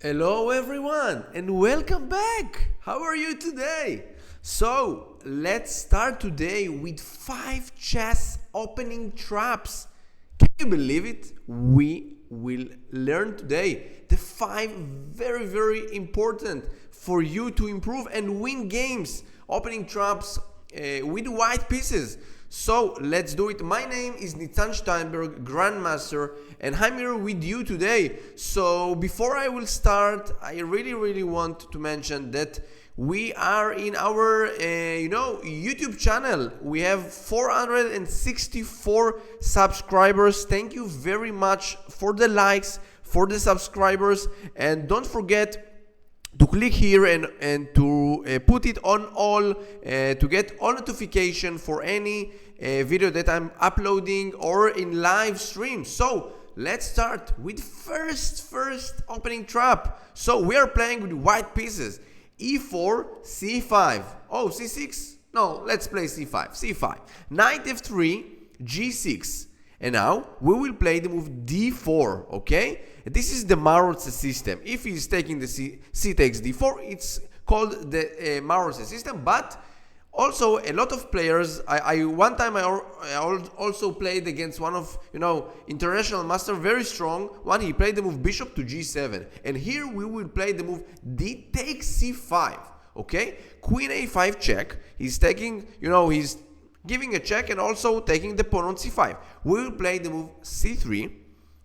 Hello everyone and welcome back. How are you today? So let's start today with 5 chess opening traps. Can you believe it? We will learn today the 5 very important for you to improve and win games opening traps with white pieces. So let's do it. My name is Nitzan Steinberg, Grandmaster, and I'm here with you today. So before I will start, I really want to mention that we are in our YouTube channel. We have 464 subscribers. Thank you very much for the likes, for the subscribers, and don't forget to click here and to put it on all to get all notification for any video that I'm uploading or in live stream. So let's start with first opening trap. So we are playing with white pieces. E4, C5. Oh, C6? No, let's play C5. C5. Knight F3, G6. And now we will play the move D4, okay? This is the Maroczy system. If he's taking the C takes D4, it's called the Maroczy system. But also a lot of players, one time I also played against one of, international master, very strong one. He played the move bishop to G7. And here we will play the move D takes C5, okay? Queen A5 check. He's taking, he's giving a check and also taking the pawn on C5. We will play the move C3,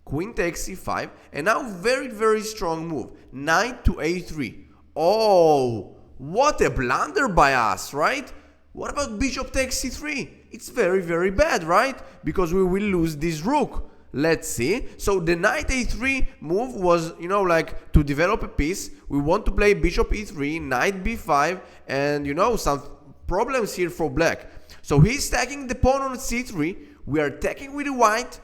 Queen takes C5, and now very strong move, Knight to A3. Oh, what a blunder by us, right? What about Bishop takes C3? It's very bad, right? Because we will lose this rook. Let's see. So the Knight A3 move was, like to develop a piece. We want to play Bishop E3, Knight B5, and some problems here for black. So he's stacking the pawn on C3. We are attacking with the white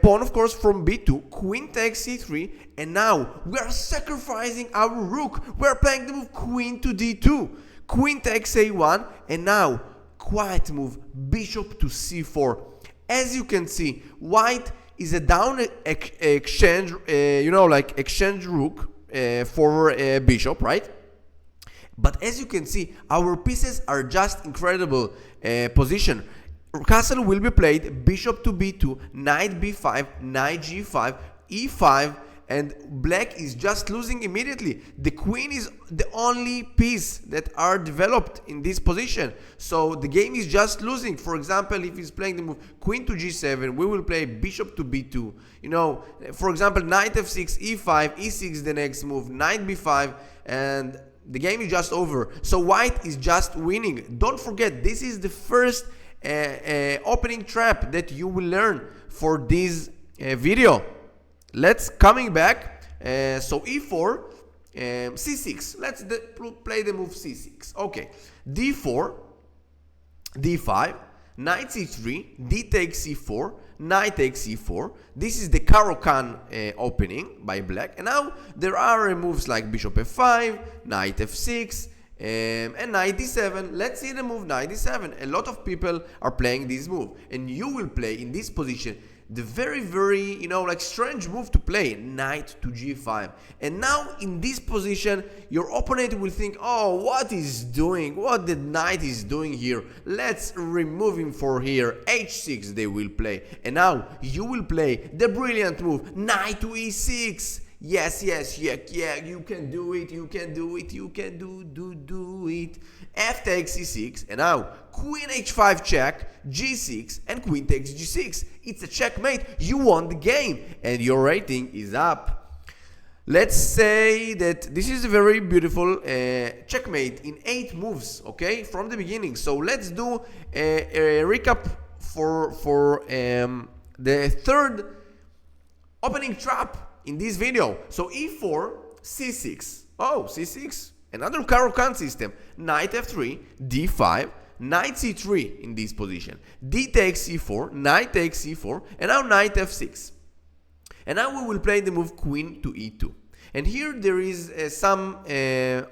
pawn, of course, from B2. Queen takes C3. And now we are sacrificing our rook. We are playing the move Queen to D2. Queen takes A1. And now, quiet move, Bishop to C4. As you can see, white is a down exchange, like exchange rook for Bishop, right? But as you can see, our pieces are just incredible position. Castle will be played, bishop to b2, knight b5, knight g5, e5, and black is just losing immediately. The queen is the only piece that are developed in this position. So the game is just losing. For example, if he's playing the move queen to g7, we will play bishop to b2. For example, knight f6, e5, e6 the next move, knight b5, and the game is just over. So white is just winning. Don't forget, this is the first opening trap that you will learn for this video. Let's coming back. So e4, c6. Let's play the move c6. Okay, d4, d5, knight c3, d takes c4, knight takes c4. This is the Caro-Kann opening by black. And now there are moves like bishop f5, knight f6, and knight d7. Let's see the move knight d7. A lot of people are playing this move, and you will play in this position the very like strange move to play, knight to g5. And now in this position your opponent will think, oh, what is doing, what the knight is doing here, let's remove him for here. h6 they will play, and now you will play the brilliant move knight to e6. Yes, you can do it, you can do it. F takes c6, and now queen h5 check, g6, and queen takes g6. It's a checkmate. You won the game, and your rating is up. Let's say that this is a very beautiful checkmate in 8 moves, okay, from the beginning. So let's do a recap for the third opening trap in this video. So e4, c6. Oh, c6. Another Caro-Kann system. Knight f3, d5, knight c3 in this position. D takes c4, knight takes c4, and now knight f6. And now we will play the move queen to e2. And here there is some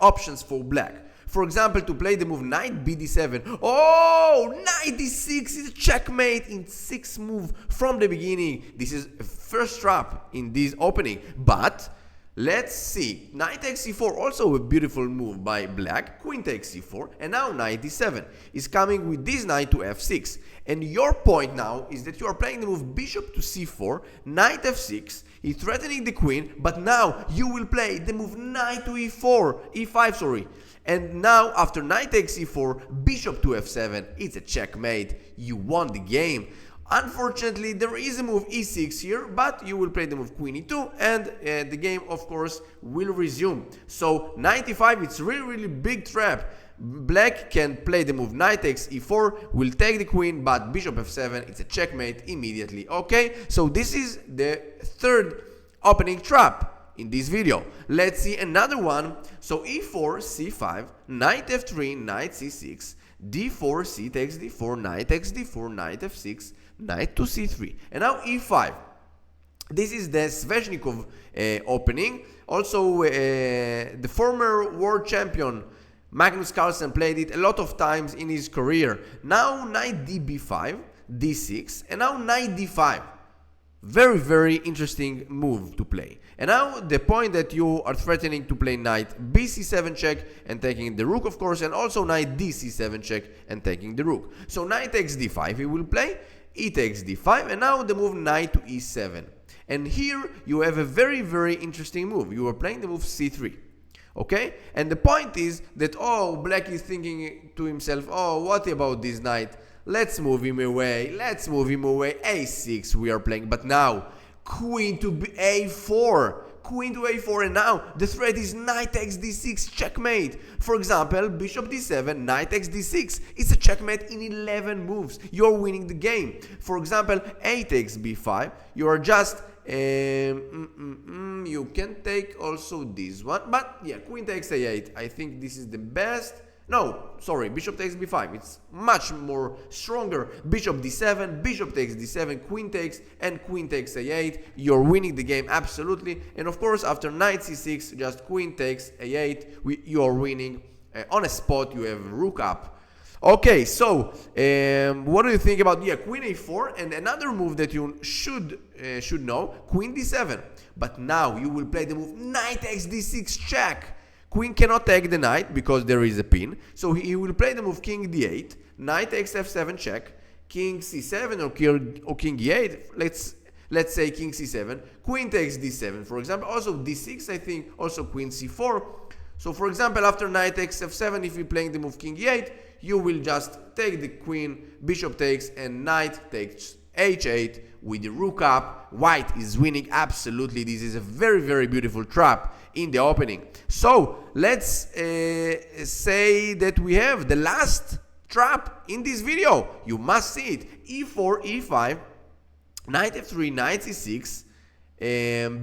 options for black. For example, to play the move knight bd7. Oh, knight d6 is a checkmate in 6 move from the beginning. This is a first trap in this opening. But Let's see, knight takes c4, also a beautiful move by black. Queen takes c4, and now knight d7 is coming with this knight to f6. And your point now is that you are playing the move bishop to c4, knight f6, he's threatening the queen, but now you will play the move knight to e5, sorry. And now after knight takes e4, bishop to f7, it's a checkmate, you won the game. Unfortunately, there is a move e6 here, but you will play the move queen e2, and the game, of course, will resume. So knight e5, it's really big trap. Black can play the move knight takes e4, will take the queen, but bishop f7, it's a checkmate immediately. Okay, so this is the third opening trap in this video. Let's see another one. So e4, c5, knight f3, knight c6, d4, c takes d4, knight takes d4, knight f6, knight to c3, and now e5. This is the Sveshnikov opening. Also, the former world champion Magnus Carlsen played it a lot of times in his career. Now knight db5, d6, and now knight d5. Very interesting move to play. And now the point that you are threatening to play knight bc7 check and taking the rook, of course, and also knight dc7 check and taking the rook. So knight takes d5 he will play, e takes d5, and now the move knight to e7. And here you have a very interesting move. You are playing the move c3. Okay? And the point is that, oh, black is thinking to himself, oh, what about this knight? Let's move him away. Let's move him away. a6 we are playing. But now, queen to a4. Queen to a4, and now the threat is knight takes d6, checkmate. For example, bishop d7, knight takes d6. It's a checkmate in 11 moves. You're winning the game. For example, a takes b5. You are just you can take also this one, but yeah, queen takes a8. I think this is the best. No, sorry, bishop takes b5. It's much more stronger. Bishop d7, bishop takes d7, queen takes, and queen takes a8. You're winning the game, absolutely. And of course, after knight c6, just queen takes a8. You're winning. On a spot, you have rook up. Okay, so what do you think about queen a4? And another move that you should know, queen d7. But now you will play the move knight takes d6 check. Queen cannot take the knight because there is a pin, so he will play the move king d8, knight takes f7 check, king c7 or king e8. Let's say king c7, queen takes d7, for example. Also d6, I think, also queen c4. So for example, after knight takes f7, if you're playing the move king e8, you will just take the queen, bishop takes, and knight takes h8 with the rook up. White is winning, absolutely. This is a very beautiful trap in the opening. So let's say that we have the last trap in this video. You must see it. e4, e5, knight f3, knight c6,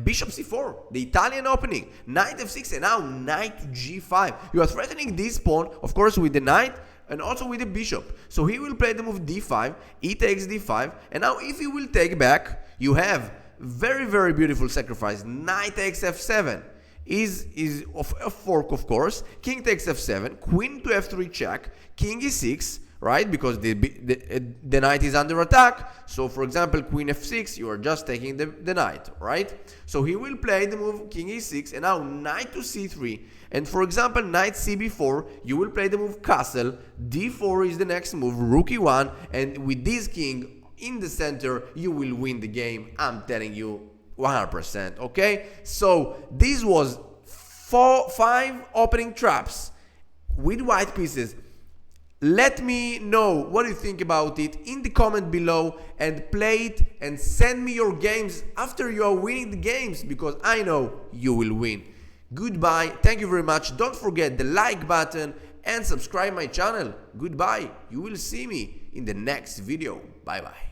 bishop c4, the Italian opening, knight f6, and now knight to g5. You are threatening this pawn, of course, with the knight and also with the bishop. So he will play the move d5, e takes d5, and now if he will take back, you have very beautiful sacrifice. Knight takes f7 is a fork, of course. King takes f7, queen to f3 check, king e6, right? Because the knight is under attack. So for example, queen f6, you are just taking the knight, right? So he will play the move king e6, and now knight to c3. And for example, knight cb4, you will play the move castle. d4 is the next move, rook e1, and with this king in the center, you will win the game. I'm telling you 100%, okay? So this was 5 opening traps with white pieces. Let me know what you think about it in the comment below, and play it and send me your games after you are winning the games, because I know you will win. Goodbye, thank you very much. Don't forget the like button and subscribe my channel. Goodbye, you will see me in the next video. Bye bye.